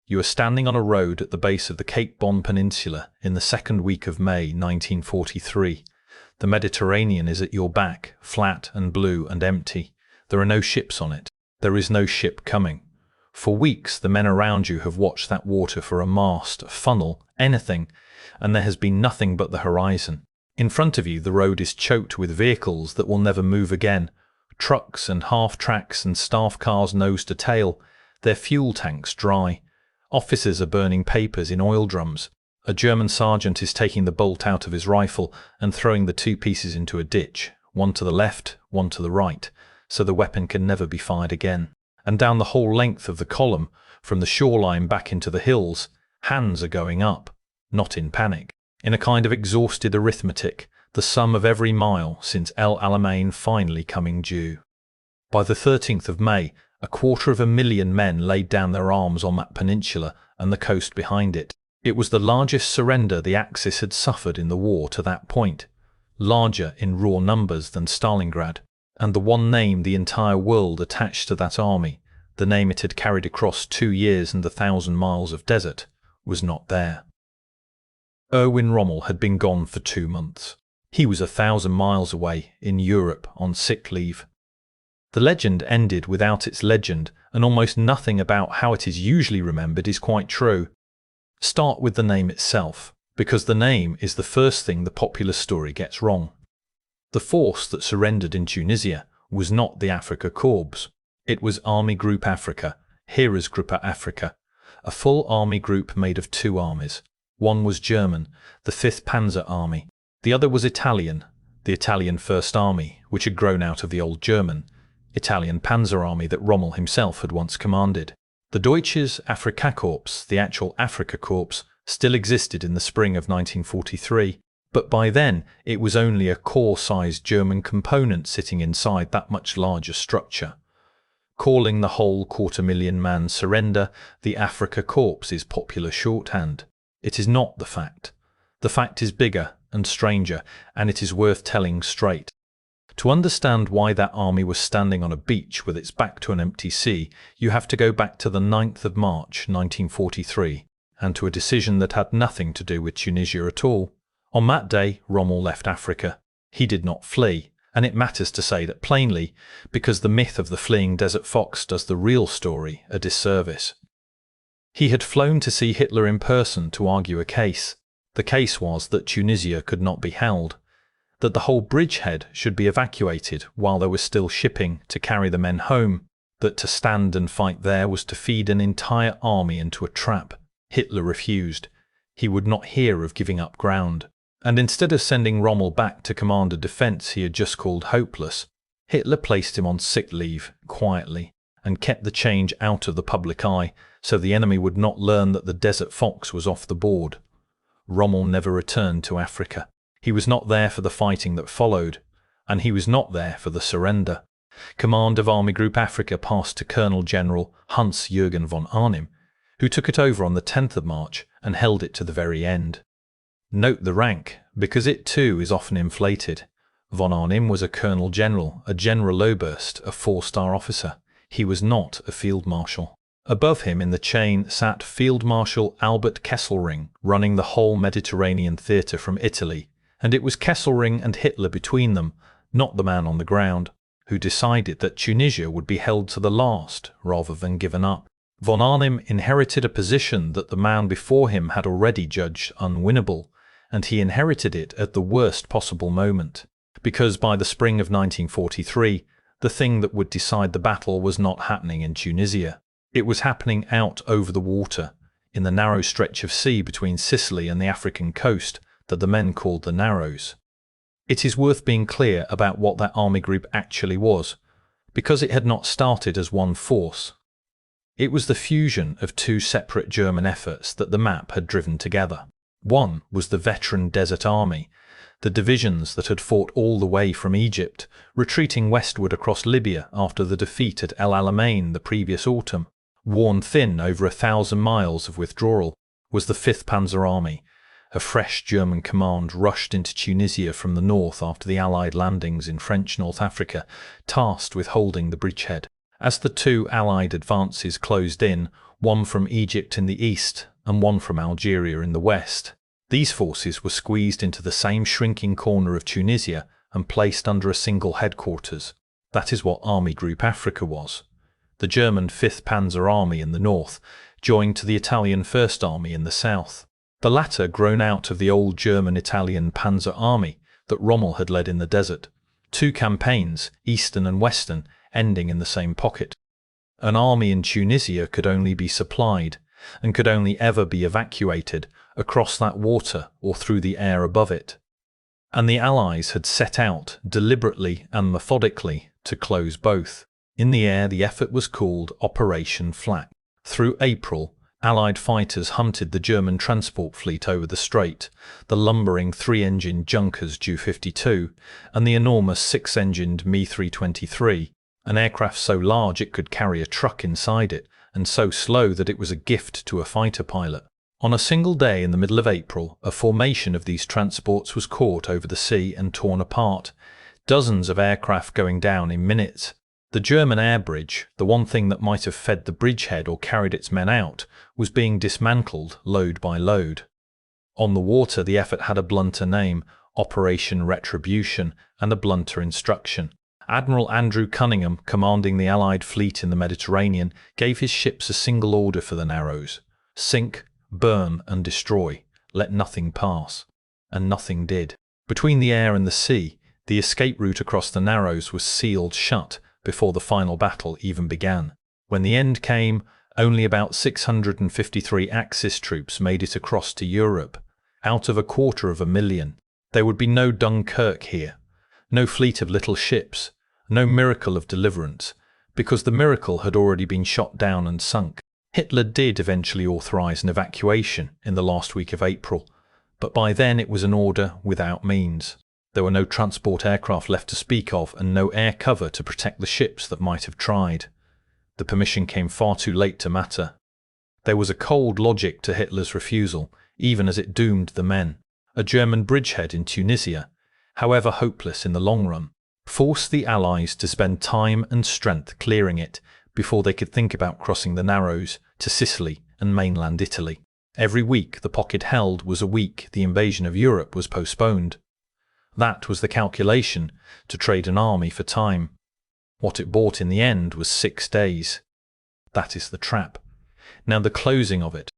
You are standing on a road at the base of the Cape Bon Peninsula in the second week of May 1943. The Mediterranean is at your back, flat and blue and empty. There are no ships on it. There is no ship coming. For weeks, the men around you have watched that water for a mast, a funnel, anything, and there has been nothing but the horizon. In front of you, the road is choked with vehicles that will never move again. Trucks and half-tracks and staff cars nose to tail, their fuel tanks dry. Officers are burning papers in oil drums. A German sergeant is taking the bolt out of his rifle and throwing the two pieces into a ditch, one to the left, one to the right, so the weapon can never be fired again. And down the whole length of the column, from the shoreline back into the hills, hands are going up, not in panic, in a kind of exhausted arithmetic, the sum of every mile since El Alamein finally coming due. By the 13th of May, 250,000 men laid down their arms on that peninsula and the coast behind it. It was the largest surrender the Axis had suffered in the war to that point, larger in raw numbers than Stalingrad, and the one name the entire world attached to that army, the name it had carried across 2 years and 1,000 miles of desert, was not there. Erwin Rommel had been gone for 2 months. He was 1,000 miles away, in Europe, on sick leave. The legend ended without its legend, and almost nothing about how it is usually remembered is quite true. Start with the name itself, because the name is the first thing the popular story gets wrong. The force that surrendered in Tunisia was not the Afrika Korps. It was Army Group Africa, Heeresgruppe Africa, a full army group made of 2 armies. One was German, the Fifth Panzer Army. The other was Italian, the Italian First Army, which had grown out of the old German, Italian Panzer Army that Rommel himself had once commanded. The Deutsches Afrikakorps, the actual Afrika Korps, still existed in the spring of 1943, but by then it was only a corps-sized German component sitting inside that much larger structure. Calling the whole 250,000-man surrender the Afrika Korps is popular shorthand. It is not the fact. The fact is bigger and stranger, and it is worth telling straight. To understand why that army was standing on a beach with its back to an empty sea, you have to go back to the 9th of March 1943, and to a decision that had nothing to do with Tunisia at all. On that day, Rommel left Africa. He did not flee, and it matters to say that plainly, because the myth of the fleeing desert fox does the real story a disservice. He had flown to see Hitler in person to argue a case. The case was that Tunisia could not be held, that the whole bridgehead should be evacuated while there was still shipping to carry the men home, that to stand and fight there was to feed an entire army into a trap. Hitler refused. He would not hear of giving up ground. And instead of sending Rommel back to command a defence he had just called hopeless, Hitler placed him on sick leave, quietly, and kept the change out of the public eye so the enemy would not learn that the Desert Fox was off the board. Rommel never returned to Africa. He was not there for the fighting that followed, and he was not there for the surrender. Command of Army Group Africa passed to Colonel General Hans-Jürgen von Arnim, who took it over on the 10th of March and held it to the very end. Note the rank, because it too is often inflated. Von Arnim was a Colonel General, a Generaloberst, a 4-star officer. He was not a Field Marshal. Above him in the chain sat Field Marshal Albert Kesselring, running the whole Mediterranean theatre from Italy, and it was Kesselring and Hitler between them, not the man on the ground, who decided that Tunisia would be held to the last rather than given up. Von Arnim inherited a position that the man before him had already judged unwinnable, and he inherited it at the worst possible moment, because by the spring of 1943, the thing that would decide the battle was not happening in Tunisia. It was happening out over the water, in the narrow stretch of sea between Sicily and the African coast that the men called the Narrows. It is worth being clear about what that army group actually was, because it had not started as one force. It was the fusion of 2 separate German efforts that the map had driven together. One was the veteran Desert Army, the divisions that had fought all the way from Egypt, retreating westward across Libya after the defeat at El Alamein the previous autumn. Worn thin over 1,000 miles of withdrawal was the Fifth Panzer Army. A fresh German command rushed into Tunisia from the north after the Allied landings in French North Africa, tasked with holding the bridgehead. As the 2 Allied advances closed in, one from Egypt in the east and one from Algeria in the west. These forces were squeezed into the same shrinking corner of Tunisia and placed under a single headquarters. That is what Army Group Africa was. The German Fifth Panzer Army in the north joined to the Italian First Army in the south. The latter grown out of the old German-Italian Panzer Army that Rommel had led in the desert. Two campaigns, eastern and western, ending in the same pocket. An army in Tunisia could only be supplied, and could only ever be evacuated, across that water or through the air above it. And the Allies had set out, deliberately and methodically, to close both. In the air the effort was called Operation Flak. Through April, Allied fighters hunted the German transport fleet over the strait, the lumbering 3-engined Junkers Ju-52 and the enormous 6-engined Me-323, an aircraft so large it could carry a truck inside it, and so slow that it was a gift to a fighter pilot. On a single day in the middle of April, a formation of these transports was caught over the sea and torn apart, dozens of aircraft going down in minutes. The German air bridge, the one thing that might have fed the bridgehead or carried its men out, was being dismantled load by load. On the water the effort had a blunter name, Operation Retribution, and a blunter instruction. Admiral Andrew Cunningham, commanding the Allied fleet in the Mediterranean, gave his ships a single order for the Narrows: sink, burn and destroy, let nothing pass. And nothing did. Between the air and the sea, the escape route across the Narrows was sealed shut before the final battle even began. When the end came, only about 653 Axis troops made it across to Europe, out of 250,000. There would be no Dunkirk here, no fleet of little ships, no miracle of deliverance, because the miracle had already been shot down and sunk. Hitler did eventually authorize an evacuation in the last week of April, but by then it was an order without means. There were no transport aircraft left to speak of and no air cover to protect the ships that might have tried. The permission came far too late to matter. There was a cold logic to Hitler's refusal, even as it doomed the men. A German bridgehead in Tunisia, however hopeless in the long run, forced the Allies to spend time and strength clearing it before they could think about crossing the Narrows to Sicily and mainland Italy. Every week the pocket held was a week the invasion of Europe was postponed. That was the calculation, to trade an army for time. What it bought in the end was 6 days. That is the trap. Now the closing of it.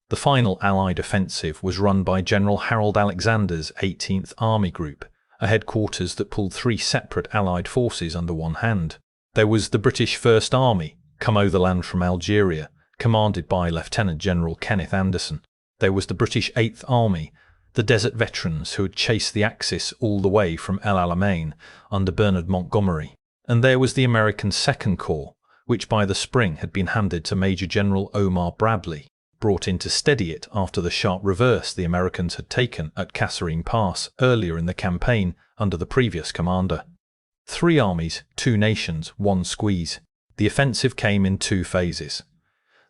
The final Allied offensive was run by General Harold Alexander's 18th Army Group, a headquarters that pulled 3 separate Allied forces under one hand. There was the British First Army, come overland from Algeria, commanded by Lieutenant General Kenneth Anderson. There was the British 8th Army, the desert veterans who had chased the Axis all the way from El Alamein under Bernard Montgomery. And there was the American Second Corps, which by the spring had been handed to Major General Omar Bradley, brought in to steady it after the sharp reverse the Americans had taken at Kasserine Pass earlier in the campaign under the previous commander. 3 armies, 2 nations, 1 squeeze. The offensive came in 2 phases.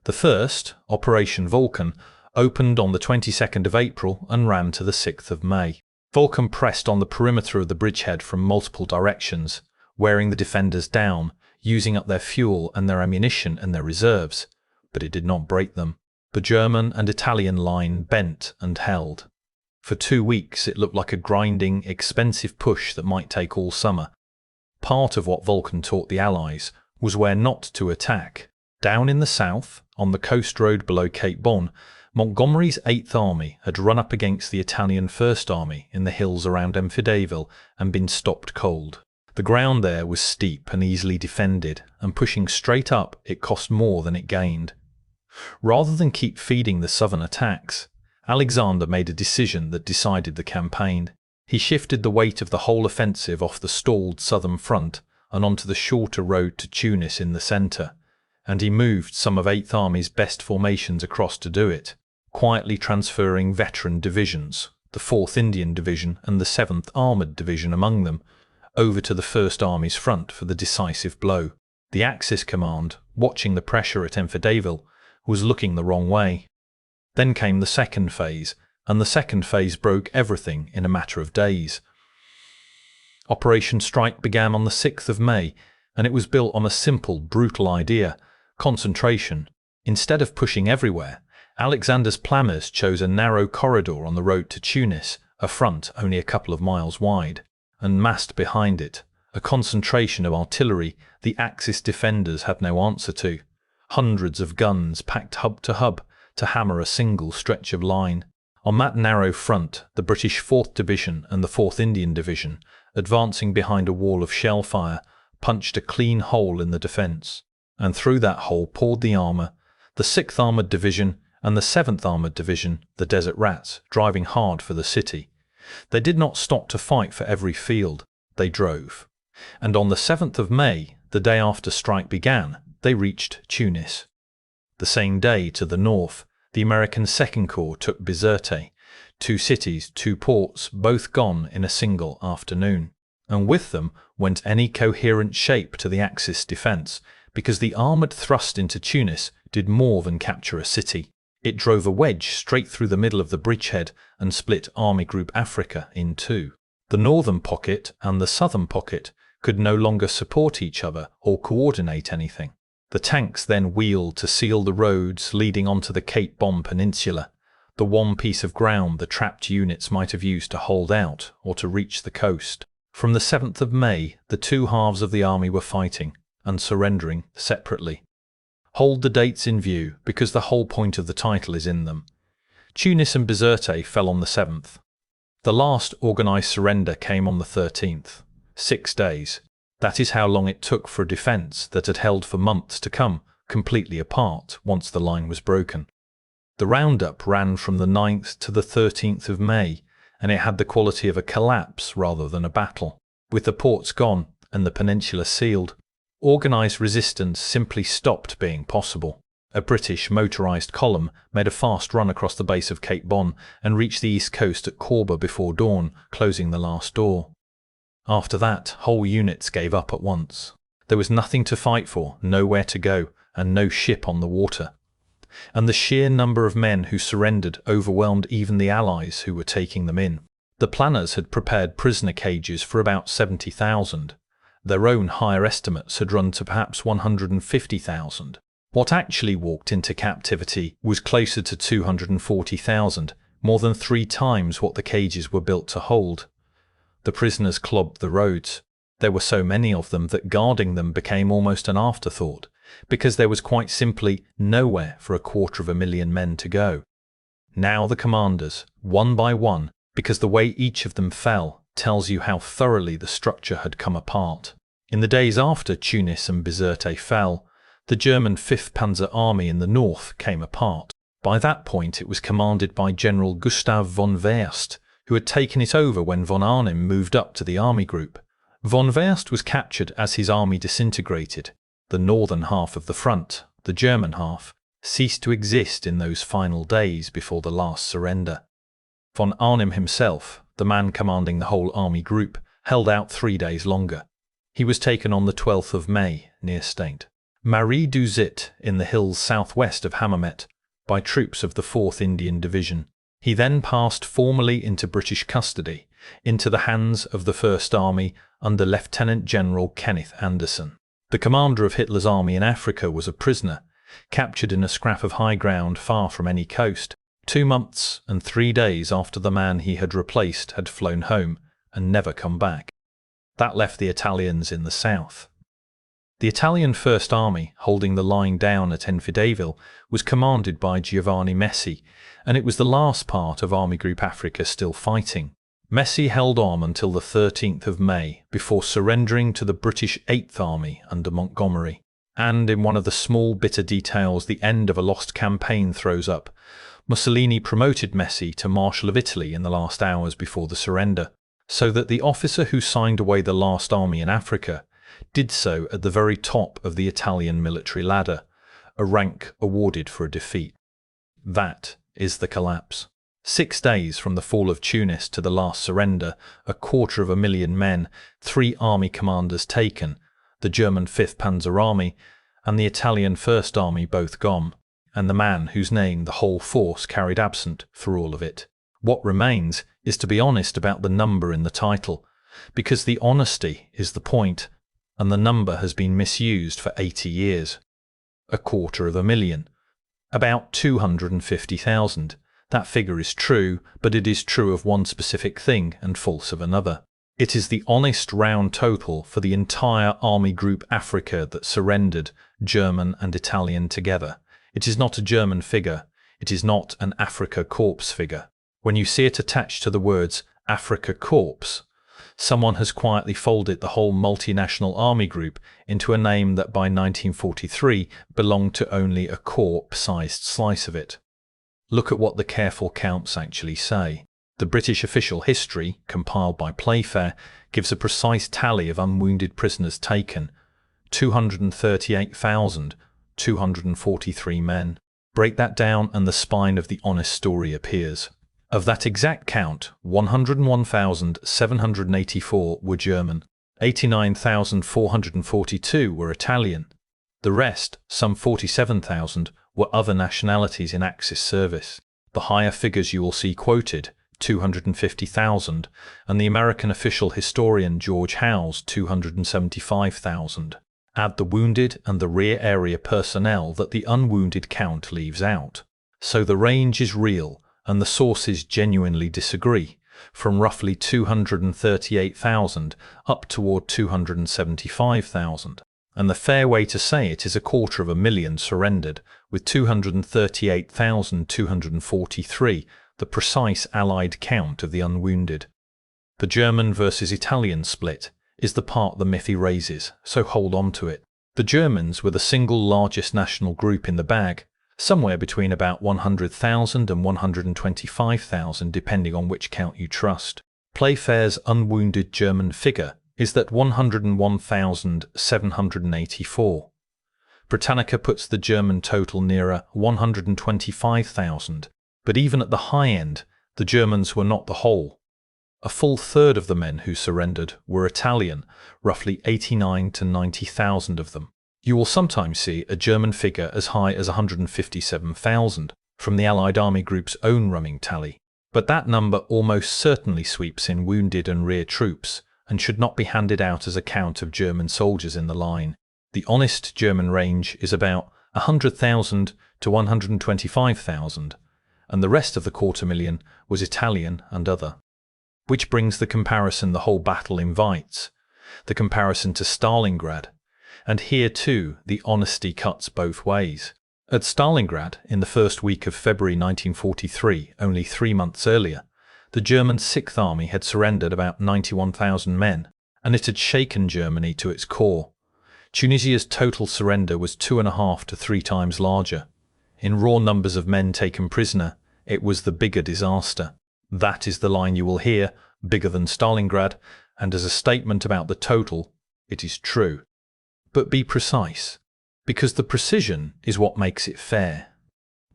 The first, Operation Vulcan, opened on the 22nd of April and ran to the 6th of May. Vulcan pressed on the perimeter of the bridgehead from multiple directions, wearing the defenders down, using up their fuel and their ammunition and their reserves, but it did not break them. The German and Italian line bent and held. For 2 weeks it looked like a grinding, expensive push that might take all summer. Part of what Vulcan taught the Allies was where not to attack. Down in the south, on the coast road below Cape Bon, Montgomery's 8th Army had run up against the Italian First Army in the hills around Enfidaville and been stopped cold. The ground there was steep and easily defended, and pushing straight up it cost more than it gained. Rather than keep feeding the southern attacks, Alexander made a decision that decided the campaign. He shifted the weight of the whole offensive off the stalled southern front and onto the shorter road to Tunis in the centre, and he moved some of 8th Army's best formations across to do it, quietly transferring veteran divisions, the 4th Indian Division and the 7th Armoured Division among them, over to the 1st Army's front for the decisive blow. The Axis command, watching the pressure at Enfidaville, was looking the wrong way. Then came the second phase, and the second phase broke everything in a matter of days. Operation Strike began on the 6th of May, and it was built on a simple, brutal idea: concentration. Instead of pushing everywhere, Alexander's planners chose a narrow corridor on the road to Tunis, a front only a couple of miles wide, and massed behind it a concentration of artillery the Axis defenders had no answer to. Hundreds of guns packed hub to hammer a single stretch of line. On that narrow front, the British 4th Division and the 4th Indian Division, advancing behind a wall of shell fire, punched a clean hole in the defence, and through that hole poured the armour, the 6th Armoured Division and the 7th Armoured Division, the Desert Rats, driving hard for the city. They did not stop to fight for every field, they drove. And on the 7th of May, the day after strike began, they reached Tunis. The same day, to the north, the American Second Corps took Bizerte, 2 cities, 2 ports, both gone in a single afternoon. And with them went any coherent shape to the Axis defence, because the armoured thrust into Tunis did more than capture a city. It drove a wedge straight through the middle of the bridgehead and split Army Group Africa in 2. The northern pocket and the southern pocket could no longer support each other or coordinate anything. The tanks then wheeled to seal the roads leading onto the Cape Bon Peninsula, the one piece of ground the trapped units might have used to hold out or to reach the coast. From the 7th of May, the 2 halves of the army were fighting and surrendering separately. Hold the dates in view, because the whole point of the title is in them. Tunis and Bizerte fell on the 7th. The last organised surrender came on the 13th. 6 days. That is how long it took for a defence that had held for months to come completely apart once the line was broken. The roundup ran from the 9th to the 13th of May, and it had the quality of a collapse rather than a battle. With the ports gone and the peninsula sealed, organised resistance simply stopped being possible. A British motorised column made a fast run across the base of Cape Bon and reached the east coast at Korba before dawn, closing the last door. After that, whole units gave up at once. There was nothing to fight for, nowhere to go, and no ship on the water. And the sheer number of men who surrendered overwhelmed even the Allies who were taking them in. The planners had prepared prisoner cages for about 70,000. Their own higher estimates had run to perhaps 150,000. What actually walked into captivity was closer to 240,000, more than 3 times what the cages were built to hold. The prisoners clogged the roads. There were so many of them that guarding them became almost an afterthought, because there was quite simply nowhere for 250,000 men to go. Now the commanders, one by one, because the way each of them fell tells you how thoroughly the structure had come apart. In the days after Tunis and Bizerte fell, the German Fifth Panzer Army in the north came apart. By that point it was commanded by General Gustav von Weerst, who had taken it over when von Arnim moved up to the army group. Von Weerst was captured as his army disintegrated. The northern half of the front, the German half, ceased to exist in those final days before the last surrender. Von Arnim himself, the man commanding the whole army group, held out 3 days longer. He was taken on the 12th of May, near St. Marie du Zit, in the hills southwest of Hammamet, by troops of the 4th Indian Division. He then passed formally into British custody, into the hands of the First Army under Lieutenant General Kenneth Anderson. The commander of Hitler's army in Africa was a prisoner, captured in a scrap of high ground far from any coast, 2 months and 3 days after the man he had replaced had flown home and never come back. That left the Italians in the south. The Italian First Army, holding the line down at Enfidaville, was commanded by Giovanni Messi, and it was the last part of Army Group Africa still fighting. Messi held on until the 13th of May before surrendering to the British 8th Army under Montgomery. And in one of the small bitter details the end of a lost campaign throws up, Mussolini promoted Messi to Marshal of Italy in the last hours before the surrender, so that the officer who signed away the last army in Africa did so at the very top of the Italian military ladder, a rank awarded for a defeat. That is the collapse. 6 days from the fall of Tunis to the last surrender, 250,000 men, 3 army commanders taken, the German Fifth Panzer Army and the Italian First Army both gone, and the man whose name the whole force carried absent through all of it. What remains is to be honest about the number in the title, because the honesty is the point, and the number has been misused for 80 years. 250,000. About 250,000. That figure is true, but it is true of one specific thing and false of another. It is the honest round total for the entire Army Group Africa that surrendered, German and Italian together. It is not a German figure. It is not an Afrika Korps figure. When you see it attached to the words Afrika Korps, someone has quietly folded the whole multinational army group into a name that by 1943 belonged to only a corps-sized slice of it. Look at what the careful counts actually say. The British official history, compiled by Playfair, gives a precise tally of unwounded prisoners taken: 238,243 men. Break that down and the spine of the honest story appears. Of that exact count, 101,784 were German, 89,442 were Italian. The rest, some 47,000, were other nationalities in Axis service. The higher figures you will see quoted, 250,000, and the American official historian George Howe's 275,000. Add the wounded and the rear area personnel that the unwounded count leaves out. So the range is real, and the sources genuinely disagree, from roughly 238,000 up toward 275,000. And the fair way to say it is 250,000 surrendered, with 238,243, the precise Allied count of the unwounded. The German versus Italian split is the part the myth erases, so hold on to it. The Germans were the single largest national group in the bag, somewhere between about 100,000 and 125,000 depending on which count you trust. Playfair's unwounded German figure is that 101,784. Britannica puts the German total nearer 125,000, but even at the high end, the Germans were not the whole. A full third of the men who surrendered were Italian, roughly 89 to 90,000 of them. You will sometimes see a German figure as high as 157,000 from the Allied Army Group's own running tally, but that number almost certainly sweeps in wounded and rear troops and should not be handed out as a count of German soldiers in the line. The honest German range is about 100,000 to 125,000, and the rest of the 250,000 was Italian and other. Which brings the comparison the whole battle invites, the comparison to Stalingrad. And here too, the honesty cuts both ways. At Stalingrad, in the first week of February 1943, only 3 months earlier, the German Sixth Army had surrendered about 91,000 men, and it had shaken Germany to its core. Tunisia's total surrender was 2.5 to 3 times larger. In raw numbers of men taken prisoner, it was the bigger disaster. That is the line you will hear, bigger than Stalingrad, and as a statement about the total, it is true. But be precise, because the precision is what makes it fair.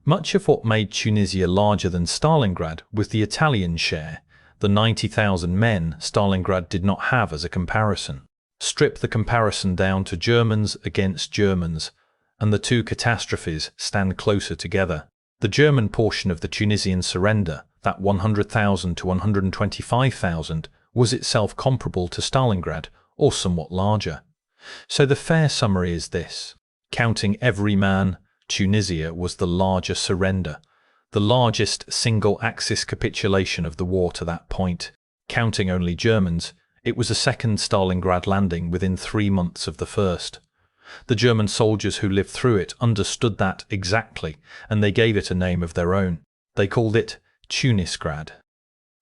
Much of what made Tunisia larger than Stalingrad was the Italian share, the 90,000 men Stalingrad did not have as a comparison. Strip the comparison down to Germans against Germans, and the two catastrophes stand closer together. The German portion of the Tunisian surrender, that 100,000 to 125,000, was itself comparable to Stalingrad, or somewhat larger. So the fair summary is this. Counting every man, Tunisia was the larger surrender, the largest single-axis capitulation of the war to that point. Counting only Germans, it was a second Stalingrad landing within 3 months of the first. The German soldiers who lived through it understood that exactly, and they gave it a name of their own. They called it Tunisgrad.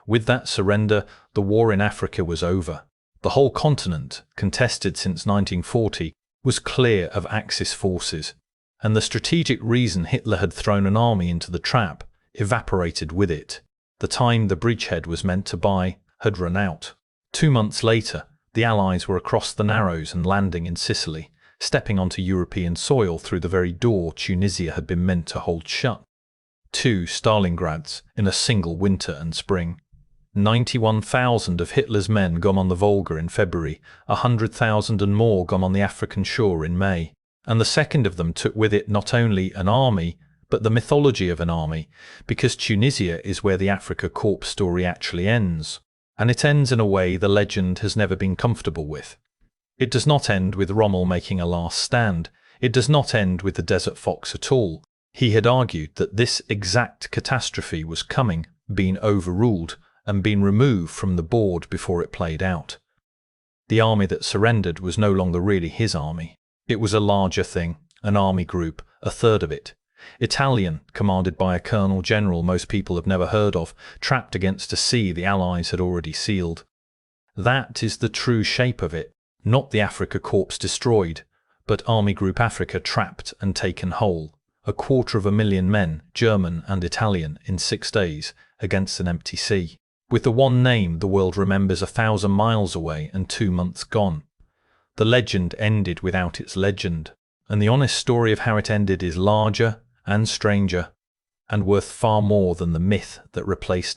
With that surrender, the war in Africa was over. The whole continent, contested since 1940, was clear of Axis forces, and the strategic reason Hitler had thrown an army into the trap evaporated with it. The time the bridgehead was meant to buy had run out. 2 months later, the Allies were across the Narrows and landing in Sicily, stepping onto European soil through the very door Tunisia had been meant to hold shut. 2 Stalingrads in a single winter and spring. 91,000 of Hitler's men gone on the Volga in February, 100,000 and more gone on the African shore in May, and the second of them took with it not only an army, but the mythology of an army, because Tunisia is where the Afrika Korps story actually ends, and it ends in a way the legend has never been comfortable with. It does not end with Rommel making a last stand, it does not end with the Desert Fox at all, He had argued that this exact catastrophe was coming, been overruled, and been removed from the board before it played out. The army that surrendered was no longer really his army. It was a larger thing, an army group, a third of it. Italian, commanded by a colonel general most people have never heard of, trapped against a sea the Allies had already sealed. That is the true shape of it, not the Afrika Korps destroyed, but Army Group Africa trapped and taken whole. 250,000 men, German and Italian, in 6 days, against an empty sea. With the one name the world remembers 1,000 miles away and 2 months gone. The legend ended without its legend, and the honest story of how it ended is larger and stranger, and worth far more than the myth that replaced